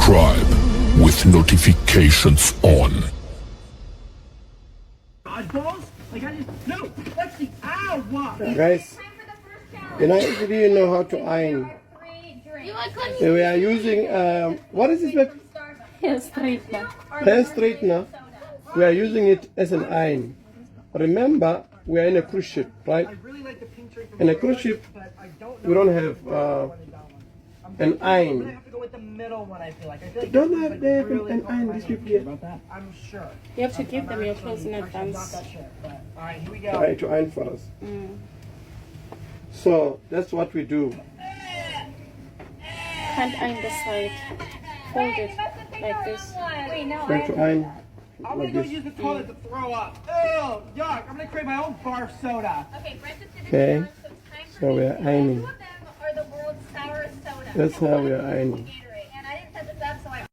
subscribe with notifications on. Oddballs? Like I just no. That's the ow. Guys, if you know how to iron, so we are using what is this? Hair straightener. Hair straightener. We are using it as an iron. Remember, we are in a cruise ship, right? In a cruise ship, we don't have an iron. Don't have an iron this week here. I'm sure. You have to give them your clothes in advance. Alright, here we go. Try to iron for us. So that's what we do. Can't iron the side. Hold it like this. Try to iron I'm gonna like go this. use the toilet to throw up. Ew, yuck. I'm gonna create my own bar soda. Okay. So we are ironing. Are the world's sourest soda. That's how we are ironing. And I didn't set this up, so I.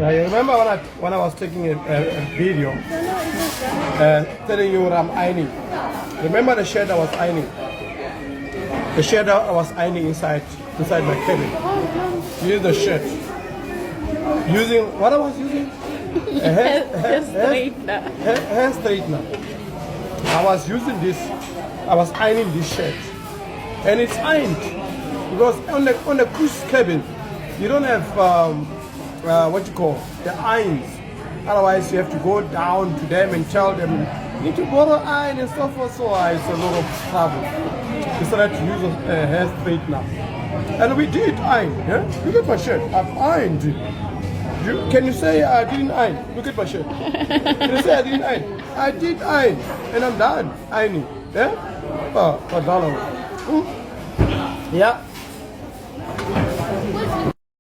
Now you remember when I was taking a video telling you what I'm ironing. Remember the shirt I was ironing? The shirt I was ironing inside my cabin. Use the shirt. Using what I was using? A hair straightener. I was using this. I was ironing this shirt, and it's ironed because on the cruise cabin you don't have what you call the irons. Otherwise, you have to go down to them and tell them you need to borrow iron and stuff. So it's a lot of trouble. We started to use a hair straightener, and we did iron. Yeah? Look at my shirt. I've ironed it. Can you say I didn't iron? Look at my shirt. Can you say I didn't iron? I did iron, and I'm done ironing. Yeah? Oh, $1. Yeah.